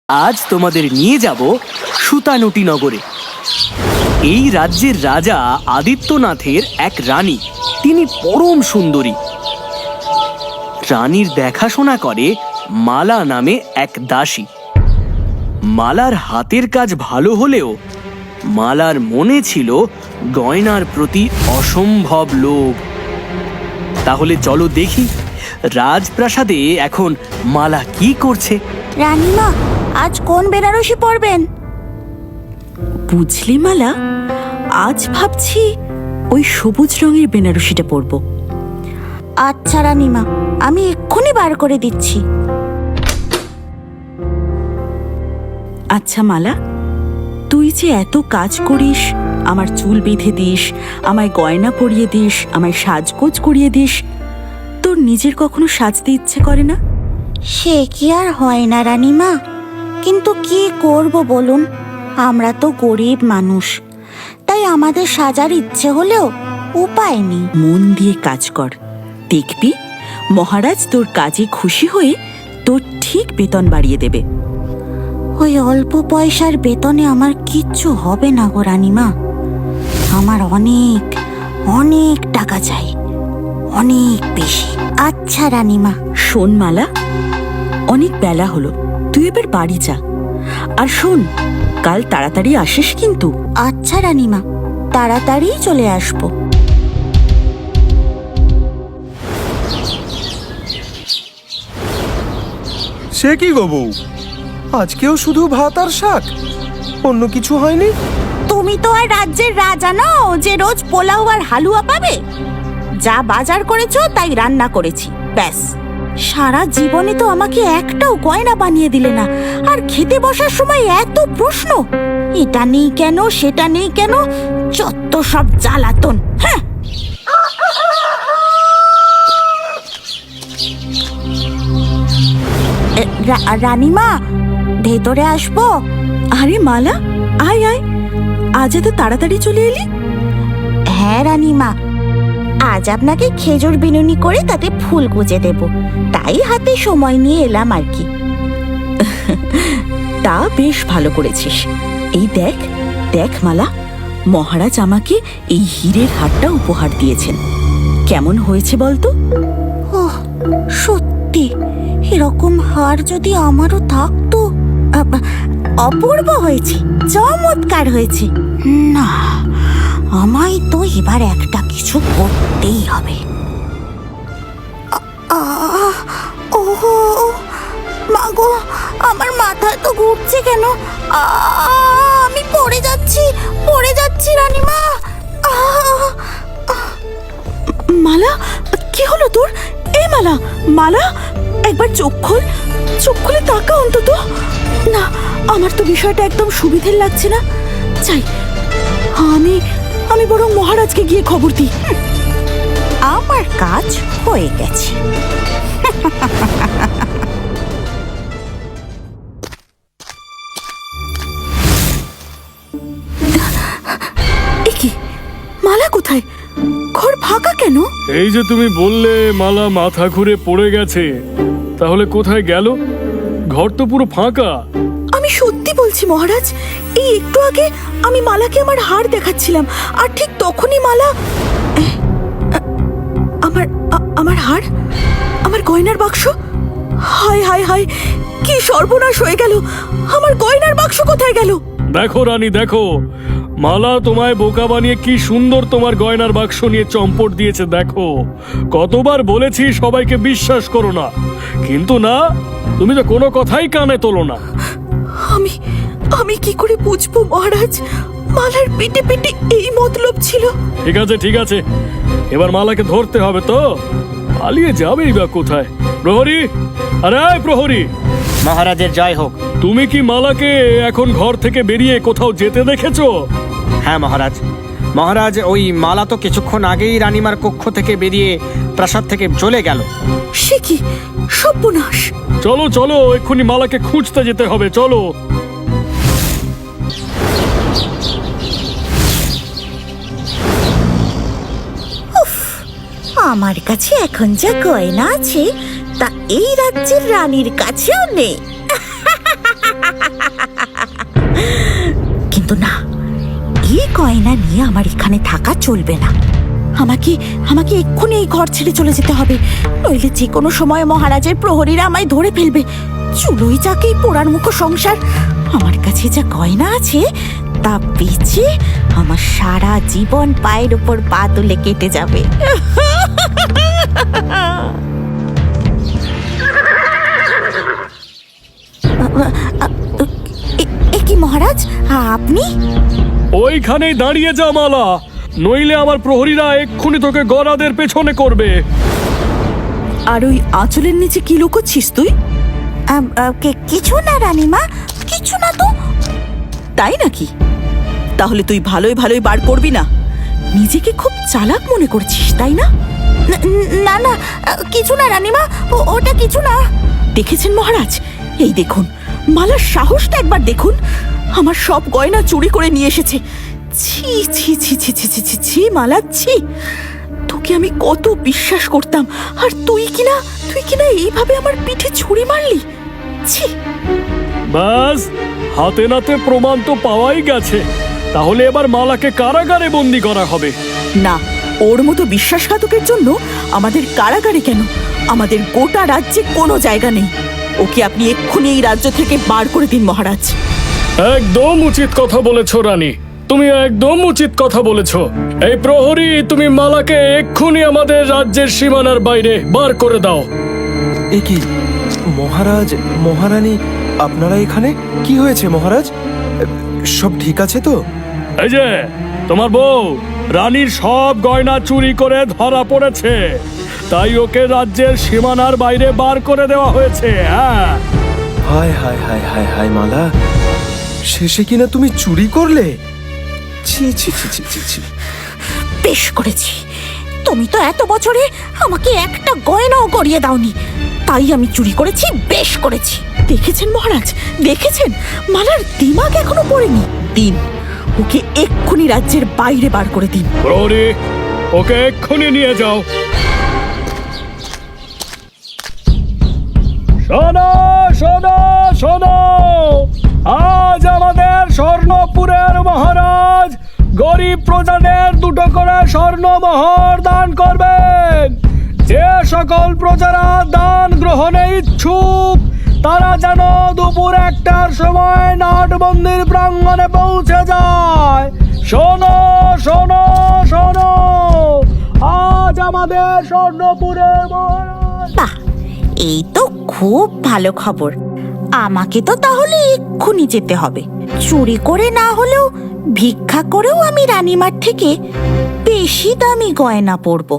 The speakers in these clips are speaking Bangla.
আজ তোমাদের নিয়ে যাব সুতানুটি নগরে। এই রাজ্যের রাজা আদিত্যনাথের এক রানী, তিনি পরম সুন্দরী। রানীর দেখাশোনা করে মালা নামে এক দাসী। মালার হাতের কাজ ভালো হলেও মালার মনে ছিল গয়নার প্রতি অসম্ভব লোভ। তাহলে চলো দেখি রাজপ্রাসাদে এখন মালা কি করছে। রানীমা, আজ কোন বেনারসি পরবেন? বুঝলি মালা, আজ ভাবছি ওই সবুজ রঙের বেনারসিটা পরব। আচ্ছা রানীমা, আমি এক্ষুনি বার করে দিচ্ছি। আচ্ছা মালা, তুই যে এত কাজ করিস, আমার চুল বেঁধে দিস, আমায় গয়না পরিয়ে দিস, আমায় সাজগোজ করিয়ে দিস, তোর নিজের কখনো সাজতে ইচ্ছে করে না? সে কি আর হয় না রানীমা, কিন্তু কি করব বলুন, আমরা তো গরিব মানুষ, তাই আমাদের সাজার ইচ্ছে হলেও উপায় নেই। মন দিয়ে কাজ কর, দেখবি মহারাজ তোর কাজে খুশি হয়ে তোর ঠিক বেতন বাড়িয়ে দেবে। ওই অল্প পয়সার বেতনে আমার কিচ্ছু হবে না গো রানীমা, আমার অনেক অনেক টাকা চাই, অনেক বেশি। আচ্ছা রানীমা। শোন মালা, অনেক বেলা হলো, তুই এবার বাড়ি যা। আর শোন, কাল তাড়াতাড়ি আসিস কিন্তু। আচ্ছা রানীমা, তাড়াতাড়ি চলে আসবো। সে কি গো বউ, আজকেও শুধু ভাত আর শাক, অন্য কিছু হয়নি? তুমি তো আর রাজ্যের রাজা নও যে রোজ পোলাও আর হালুয়া পাবে। যা বাজার করেছো তাই রান্না করেছি, ব্যাস। সারা জীবনে তো আমাকে একটাও গয়না বানিয়ে দিলে না, আর খেতে বসার সময় এত প্রশ্ন, এটা নেই কেন সেটা নেই কেন, যত সব জ্বালাতন। হ্যাঁ, রানীমা, ভেতরে আসবো? আরে মালা, আয় আয়, আজ এত তাড়াতাড়ি চলে এলি? হ্যাঁ রানীমা, আজ আপনাকে খেজুর বিনুনি করে তাতে ফুল গুজে দেব, তাই হাতে সময় নিয়ে এলাম আর কি। তা বেশ ভালো করেছিস। এই দেখ দেখ মালা, মহারাজ আমাকে এই হীরের হারটা উপহার দিয়েছেন। কেমন হয়েছে বলতো? ওহ, সত্যি এরকম হার যদি আমারও থাকতো। অপূর্ব হয়েছে, চমৎকার হয়েছে। না, আমায় তো এবার একটা কিছু করতেই হবে। ওহো মাগো, আমার মাথা তো ঘুরছে কেন? আমি পড়ে যাচ্ছি রানীমা। মালা, কি হলো তোর? এই মালা, মালা, একবার চোখ খুলে তাকা অন্তত। না, আমার তো বিষয়টা একদম সুবিধের লাগছে না। চাই আমি বরং মহারাজকে গিয়ে খবর দিই। আমার কাজ হয়ে গেছে। কি, মালা কোথায়? ঘর ফাঁকা কেন? এই যে তুমি বললে মালা মাথা ঘুরে পড়ে গেছে, তাহলে কোথায় গেল? ঘর তো পুরো ফাঁকা। আমি সত্যি বলছি মহারাজ, এই একটু আগে আমি মালাকে আমার হার দেখাচ্ছিলাম, আর ঠিক তখনই মালা আমার হার, আমার গয়নার বাক্স। হায় হায় হায়, কি সর্বনাশ হয়ে গেল! আমার গয়নার বাক্স কোথায় গেল? দেখো রানী, দেখো, মালা তোমায় বোকা বানিয়ে কি সুন্দর তোমার গয়নার বাক্স নিয়ে চম্পট দিয়েছে। দেখো, কতবার বলেছি সবাইকে বিশ্বাস করো না, কিন্তু না, তুমি তো কোনো কথাই কানে তোলো না। আমি কি করে বুঝবো মহারাজ, মালার পেটে পেটে এই মতলব ছিল। ঠিক আছে, এবার মালাকে ধরতে হবে তো, পালিয়ে যাবেই বা কোথায়? প্রহরী, আরে প্রহরী! মহারাজের জয় হোক। তুমি কি মালাকে এখন ঘর থেকে বেরিয়ে কোথাও যেতে দেখেছো? হ্যাঁ মহারাজ, ওই মালা তো কিছুক্ষণ আগেই রানীমার কক্ষ থেকে বেরিয়ে প্রাসাদ থেকে চলে গেল। সে কি সর্বনাশ! চলো, এক্ষুনি মালাকে খুঁজতে যেতে হবে, চলো। আমার কাছে এখন যা গয়না আছে তা এই রাজ্যের রানীর কাছেও নেই। কিন্তু না, এই গয়না নিয়ে আমার এখানে থাকা চলবে না। আমাকে আমাকে এক্ষুনি এই ঘর ছেড়ে চলে যেতে হবে, নইলে যে কোনো সময় মহারাজের প্রহরীরা আমায় ধরে ফেলবে। চুলোই যাকেই পোড়ার মুখো সংসার। আমার কাছে যা গয়না আছে তা বেচে আমার সারা জীবন পায়ের উপর পা তুলে কেটে যাবে। এ কি মহারাজ, আপনি? ওইখানেই দাঁড়িয়ে যা মালা, নইলে আমার প্রহরীরা এক্ষুনি তোকে গরাদের পেছনে করবে। আর ওই আঁচলের নিচে কি লুকোচ্ছিস তুই? কিছু না রানীমা, কিছু না তো। তাই নাকি? তাহলে তুই ভালোই ভালোই বার করবি না? নিজেকে খুব চালাক মনে করছিস, তাই না? না না, কিছু না রানীমা, ওটা কিছু না। দেখেছেন মহারাজ, এই দেখুন, মালার সাহসটা একবার দেখুন। আমার সব গয়না চুরি করে নিয়ে এসেছে। ছি ছি ছি ছি ছি ছি ছি ছি মালা, ছি! তোকে আমি কত বিশ্বাস করতাম, আর তুই কিনা এইভাবে আমার পিঠে ছুরি মারলি। ছি! ব্যাস, হাতে নাতে প্রমাণ তো পাওয়াই গেছে। তাহলে এবার মালাকে কারাগারে বন্দি করা হবে। না, ওর মতো বিশ্বাসঘাতকের জন্য আমাদের কারাগারে কেন, আমাদের গোটা রাজ্যে কোনো জায়গা নেই। ওকে আপনি এক্ষুনি এই রাজ্য থেকে বার করে দিন মহারাজ। একদম উচিত কথা বলেছ রানী, তুমি একদম উচিত কথা বলেছ। এই প্রহরী, তুমি মালাকে এক্ষুনি আমাদের রাজ্যের সীমানার বাইরে বার করে দাও। এ কি মহারাজ, মহারানী, আপনারা এখানে? কি হয়েছে মহারাজ? সব ঠিক আছে তো? এই যে তোমার বউ রানীর সব গয়না চুরি করে ধরা পড়েছে, তাই ওকে রাজ্যের সীমানার বাইরে বার করে দেওয়া হয়েছে। হ্যাঁ, হায় হায় হায় হায় হায় মালা, শেষে কিনা তুমি চুরি করলে? ছি ছি ছি ছি ছি ছি। বেশ করেছি, তুমি তো এত বছরে আমাকে একটা গয়নাও গড়িয়ে দাওনি, তাই আমি চুরি করেছি। বেশ করেছি। দেখেছেন মহারাজ, দেখেছেন? মালার দিমাগ এখনো পড়েনি। দিন, ওকে এক্ষুনি রাজ্যের বাইরে বার করে দিন। প্রহরী, ওকে এক্ষুনি নিয়ে যাও। শোনো শোনো শোনো, আজ আমাদের স্বর্ণপুরের মহারাজ গরিব প্রজাদের 2টো করে স্বর্ণমোহর দান করবেন। যে সকল প্রজারা দান গ্রহণে ইচ্ছুক তারা যেন দুপুর 1টার সময় নাটবন্দির প্রাঙ্গণে পৌঁছে যায়। শোনো শোনো শোনো, আজ আমাদের স্বর্ণপুরের মহারাজ। বাহ, এই তো খুব ভালো খবর। আমাকে তো তাহলে এক্ষুনি যেতে হবে। চুরি করে না হলেও ভিক্ষা করেও আমি রানীমার থেকে বেশি দামি গয়না পরবো।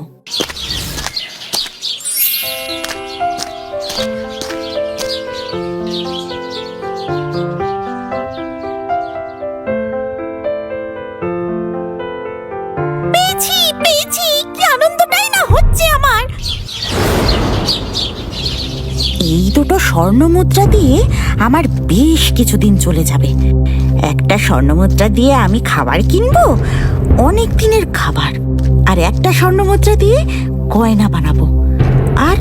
পেয়েছি পেয়েছি, কি আনন্দটাই না হচ্ছে আমার। এই 2টো স্বর্ণ মুদ্রা দিয়ে আমার বেশ কিছুদিন চলে যাবে। একটা স্বর্ণ মুদ্রা দিয়ে আমি খাবার কিনবো, অনেক দিনের খাবার। আর একটা স্বর্ণ মুদ্রা দিয়ে গয়না বানাবো আর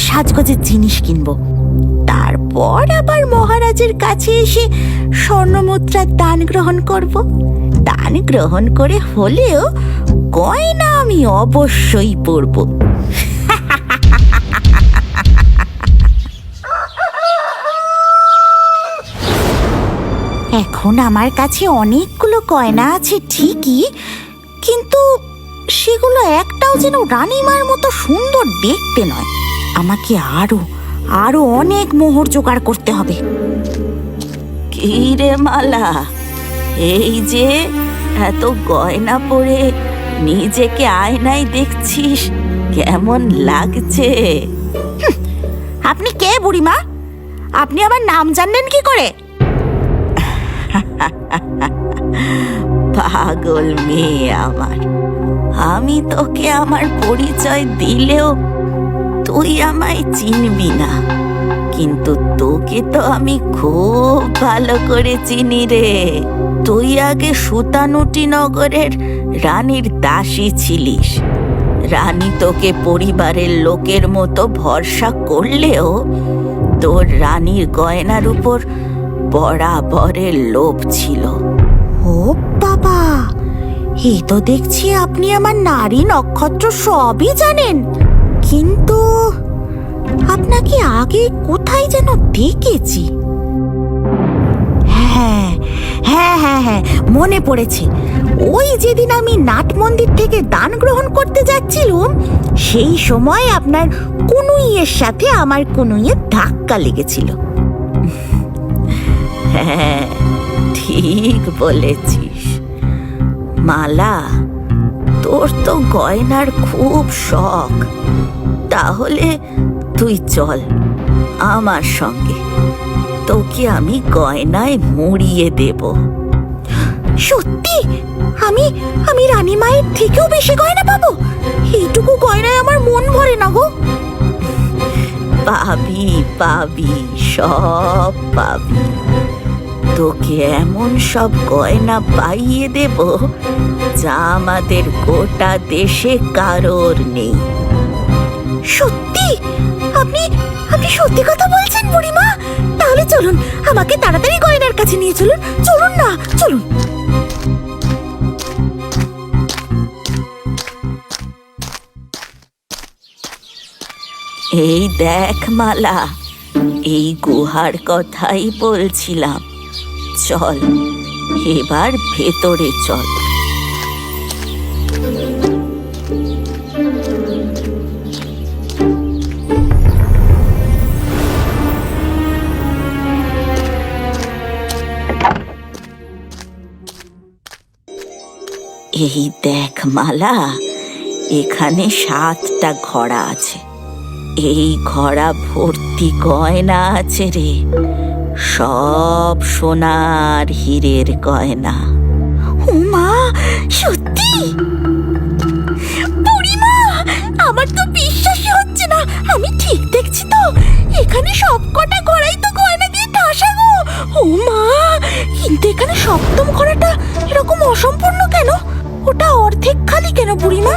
সাজগোজের জিনিস কিনবো। তারপর আবার মহারাজের কাছে এসে স্বর্ণ মুদ্রার দান গ্রহণ করব। দান গ্রহণ করে হলেও গয়না আমি অবশ্যই পরবো। এখন আমার কাছে অনেকগুলো গয়না আছে ঠিকই, কিন্তু সেগুলো একটাও যেন রানীমার মতো সুন্দর দেখতে নয়। আমাকে আরো অনেক মোহর জোগাড় করতে হবে। কি রে মালা, এই যে এত গয়না পরে নিজেকে আয়নায় দেখছিস, কেমন লাগছে? আপনি কে বুড়িমা? আপনি আমার নাম জানলেন কি করে? পাগল মেয়ে আমার, আমি তোকে আমার পরিচয় দিলেও তুই আমায় চিনবি না, কিন্তু তোকে তো আমি খুব ভালো করে চিনি রে। তুই আগে সুতানুটি নগরের রানীর দাসী ছিলিস। রানী তোকে পরিবারের লোকের মতো ভরসা করলেও তোর রানীর গয়নার উপর বরাবরের লোভ ছিল। ও বাবা, এ তো দেখছি আপনি আমার নারী নক্ষত্র সবই জানেন, কিন্তু আপনাকে আগে কোথায় যেন দেখেছি। হ্যাঁ হ্যাঁ হ্যাঁ হ্যাঁ, মনে পড়েছে। ওই যেদিন আমি নাট মন্দির থেকে দান গ্রহণ করতে যাচ্ছিলাম, সেই সময় আপনার কুনুইয়ের সাথে আমার কুনুইয়ের ধাক্কা লেগেছিল। হ্যাঁ, ঠিক বলেছিস। মালা, তোর তো গয়নার খুব শখ। তাহলে তুই চল আমার সঙ্গে, তোকে আমি গয়নায় মুড়িয়ে দেব। সত্যি? আমি আমি রানী মায়ের থেকেও বেশি গয়না পাবো? এইটুকু গয়নায় আমার মন ভরে না গো। পাবি পাবি, সব পাবি। তোকে এমন সব গয়না পাইয়ে দেব যা আমাদের গোটা দেশে কারোর নেই। সত্যি? আপনি আপনি সত্যি কথা বলছেন বুড়িমা? তাহলে চলুন, আমাকে তাড়াতাড়ি গয়নার কাছে নিয়ে চলুন। চলুন না, চলুন। এই দেখ মালা, এই গুহার কথাই বলছিলাম। চল, এবার ভেতরে চল। এই দেখ মালা, এখানে 7টা ঘড়া আছে। এই ঘড়া ভর্তি গয়না আছে রে, সব সোনার হীরের গয়না। ও মা, সত্যি? বুড়িমা, আমার তো বিশ্বাসই হচ্ছে না। আমি ঠিক দেখছি তো? এখানে সব কটা ঘড়াই তো গয়না দিয়ে ঠাসা গো। ও মা, কিন্তু এখানে 7ম ঘড়াটা এরকম অসম্পূর্ণ কেন? ওটা অর্ধেক খালি কেন বুড়িমা?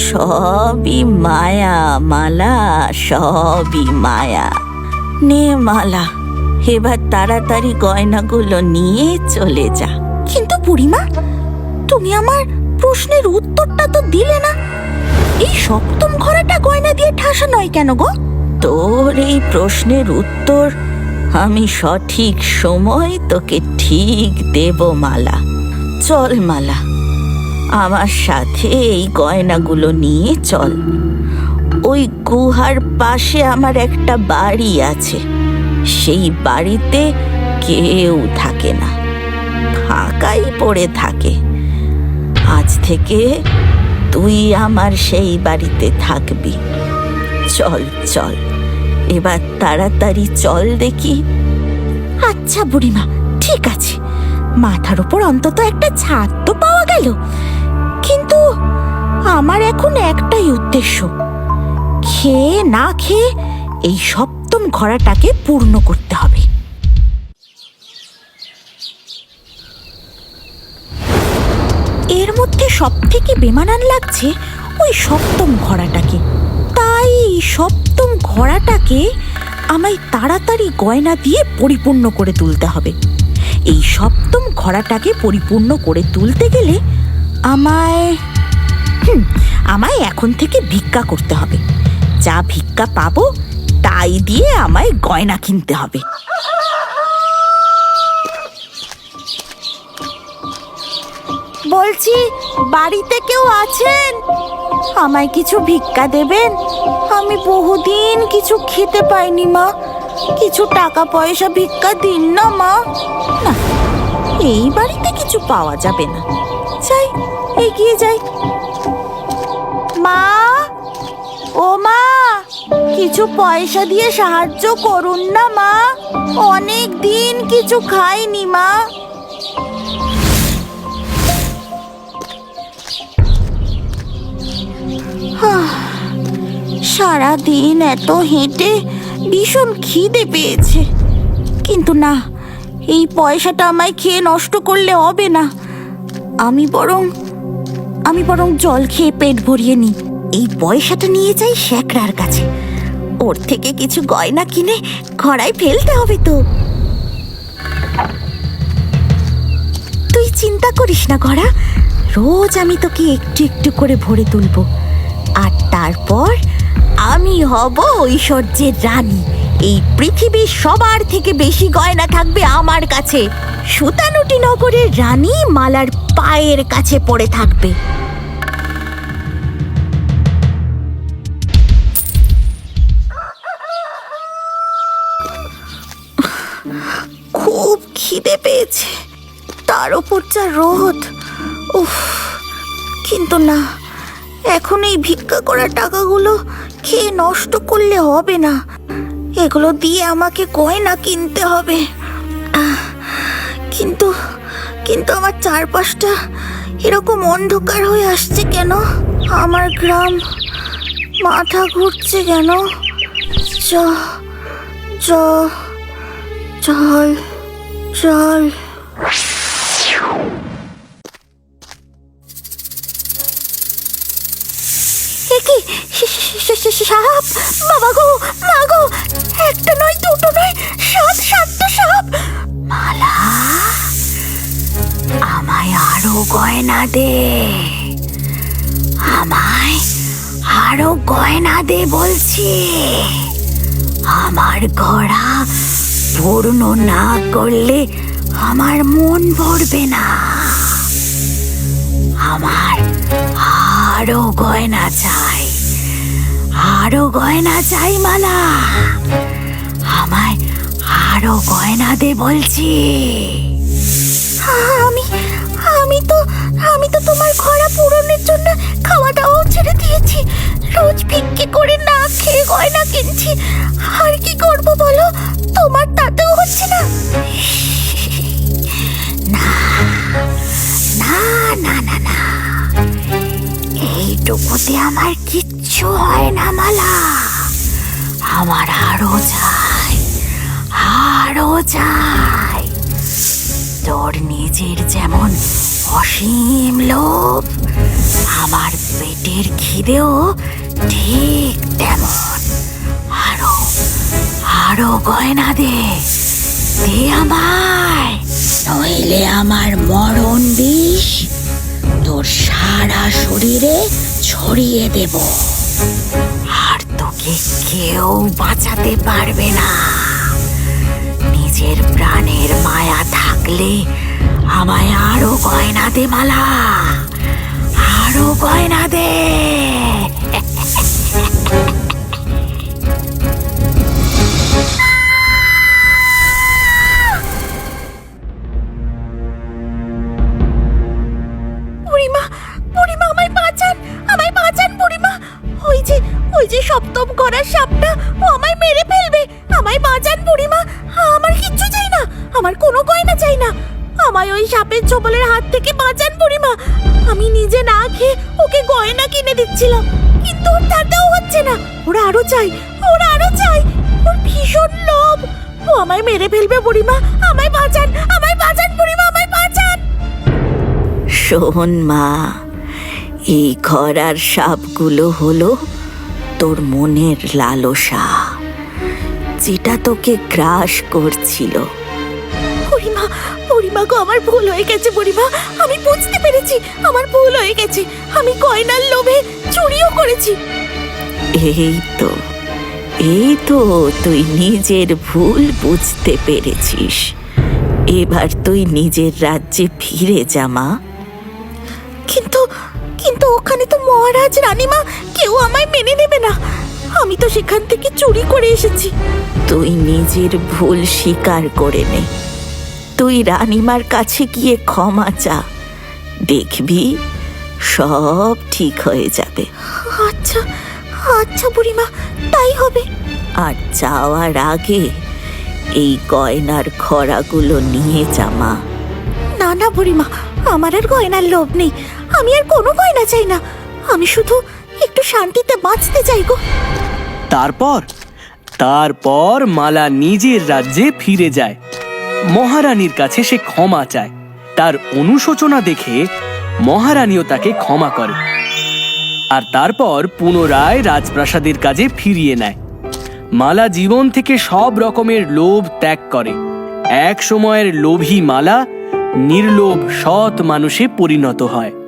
সবই মায়া মালা, সবই মায়া। নে মালা, এবার তাড়াতাড়ি গয়নাগুলো নিয়ে চলে যা। কিন্তু বুড়িমা, তুমি আমার প্রশ্নের উত্তরটা তো দিলে না। এই 7ম ঘড়াটা গয়না দিয়ে ঠাসা নয় কেন গো? তোর এই প্রশ্নের উত্তর আমি সঠিক সময় তোকে ঠিক দেব মালা। চল মালা, আমার সাথে এই গয়নাগুলো নিয়ে চল। ওই গুহার পাশে আমার একটা বাড়ি আছে, সেই বাড়িতে কেউ থাকে না, ফাঁকাই পড়ে থাকে। আজ থেকে তুই আমার সেই বাড়িতে থাকবি। চল চল, এবার তাড়াতাড়ি চল দেখি। আচ্ছা বুড়িমা, ঠিক আছে। মাথার উপর অন্তত একটা ছাদ তো পাওয়া গেল। কিন্তু আমার এখন একটাই উদ্দেশ্য, খেয়ে না খেয়ে এই 7ম ঘড়াটাকে পূর্ণ করতে হবে। এর মধ্যে সব থেকে বেমানান লাগছে ওই 7ম ঘড়াটাকে। তাই 7ম ঘড়াটাকে আমায় তাড়াতাড়ি গয়না দিয়ে পরিপূর্ণ করে তুলতে হবে। এই 7ম ঘড়াটাকে পরিপূর্ণ করে তুলতে গেলে আমায় এখন থেকে ভিক্ষা করতে হবে। যা ভিক্ষা পাবো তাই দিয়ে আমায় গয়না কিনতে হবে। বলছি, বাড়িতে কেউ আছেন? আমায় কিছু ভিক্ষা দেবেন? আমি বহুদিন কিছু খেতে পাইনি মা। কিছু টাকা পয়সা ভিক্ষা দিন না মা। না, এই বাড়িতে কিছু পাওয়া যাবে না। যাই, এগিয়ে যাই। মা, ও মা, কিছু পয়সা দিয়ে সাহায্য করুন না মা। অনেক দিন কিছু খাইনি মা। সারাদিন এত হেঁটে ভীষণ খিদে পেয়েছে, কিন্তু না, এই পয়সাটা আমায় খেয়ে নষ্ট করলে হবে না। আমি বরং জল খেয়ে পেট ভরিয়ে নিই। এই পয়সাটা নিয়ে যাই শেখরার কাছে, ওর থেকে কিছু গয়না কিনে ঘড়ায় ফেলতে হবে তো। চিন্তা করিস না গড়া, রোজ আমি তোকে একটু একটু করে ভরে তুলবো। আর তারপর আমি হব ঐশ্বর্যের রানী। এই পৃথিবীর সবার থেকে বেশি গয়না থাকবে আমার কাছে। সুতানুটি নগরের রানী মালার পায়ের কাছে পড়ে থাকবে। খুব খিদে পেয়েছে, তার ওপর যা রোদ। উফ, কিন্তু না, এখন এই ভিক্ষা করা টাকাগুলো খেয়ে নষ্ট করলে হবে না। এগুলো দিয়ে আমাকে গয়না কিনতে হবে। কিন্তু কিন্তু আমার চারপাশটা এরকম অন্ধকার হয়ে আসছে কেন? আমার গ্রাম, মাথা ঘুরছে কেন? চল চল। সাপ, বাবা গো, মা গো, একটা নয়, দুটো নয়, সাতটা সাপ। মালা, আমায় আরো গয়না দে, আমায় আরো গয়না দে বলছি। আমার ঘোড়া পূর্ণ না করলে আমার মন ভরবে না। আমার আরো গয়না চাই, আরো গয়না চাই মালা, আমায় আরো গয়না দে বলছি। আমি তো তোমার ঘোড়া পূরণের জন্য খাওয়া দাওয়াও ছেড়ে দিয়েছি। রোজ ভিক্ষে করে না খেয়ে গয়না কিনছি। আর কি করব বলো? তোমার তাতেও হচ্ছে না। না না না না না, এইটুকুতে আমার কিচ্ছু হয় না মালা। আমার আরো চাই, আরো চাই। তোর নিজের যেমন অসীম লোভ, আমার পেটের খিদেও ঠিক তেমন। আরো আরো গয়না দে, দে আমায়, নইলে আমার মরণ বিষ তোর সারা শরীরে ছড়িয়ে দেব। আর তোকে কেউ বাঁচাতে পারবে না। নিজের প্রাণের মায়া থাকলে আমায় আরো গয়না দে মালা, আরো গয়না দে। বুড়িমা, বুড়িমা, আমায় বাঁচান, আমায় বাঁচান বুড়িমা। ওই যে সপ্তম গড়ার সাপটা, ও আমায় মেরে ফেলবে। আমায় বাঁচান বুড়িমা, আমার কিচ্ছু চাই না, আমার কোনো গয়না চাই না। আমায় ওই সাপের ছোবলের হাত থেকে বাঁচান বুড়িমা। আমি নিজে না খেয়ে ওকে গয়না কিনে দিচ্ছিলাম, কিন্তু ওর তাতেও হচ্ছে না। ওরা আরো চাই, ওরা আরো চাই। ওর ভীষণ লোভ, ও আমায় মেরে ফেলবে বুড়িমা। আমায় বাঁচান, আমায় বাঁচান বুড়িমা, আমায় বাঁচান। শোন মা, এই ঘোড়ার সাপগুলো হলো তোর মনের লালসা, যেটা তোকে গ্রাস করছিল। বুড়িমা, বুড়িমা গো, আমার ভুল হয়ে গেছে বুড়িমা। আমি বুঝতে পেরেছি আমার ভুল হয়ে গেছে। আমি গয়নার লোভে চুরিও করেছি। এই তো তুই নিজের ভুল বুঝতে পেরেছিস। এবার তুই নিজের রাজ্যে ফিরে যা মা। কিন্তু ওখানে তো মহারাজ, রানীমা কেউ আমায় মেনে নেবে না। আমি তো সেখান থেকে চুরি করে এসেছি। তুই নিজের ভুল স্বীকার করে নে। তুই রানীমার কাছে গিয়ে ক্ষমা চা, দেখবি সব ঠিক হয়ে যাবে। আচ্ছা আচ্ছা বুড়িমা, তাই হবে। আর যাওয়ার আগে এই গয়নার ঘোড়াগুলো নিয়ে যা মা। না না বুড়িমা, আমার আর গয়নার লোভ নেই। আমি আর কোনো গয়না চাই না। আমি শুধু একটু শান্তিতে বাঁচতে চাই গো। তারপর মালা নিজের রাজ্যে ফিরে যায়। মহারানীর কাছে সে ক্ষমা চায়। তার অনুশোচনা দেখে মহারানীও তাকে ক্ষমা করে, আর তারপর পুনরায় রাজপ্রাসাদের কাজে ফিরিয়ে নেয়। মালা জীবন থেকে সব রকমের লোভ ত্যাগ করে। এক সময়ের লোভী মালা নির্লোভ সৎ মানুষে পরিণত হয়।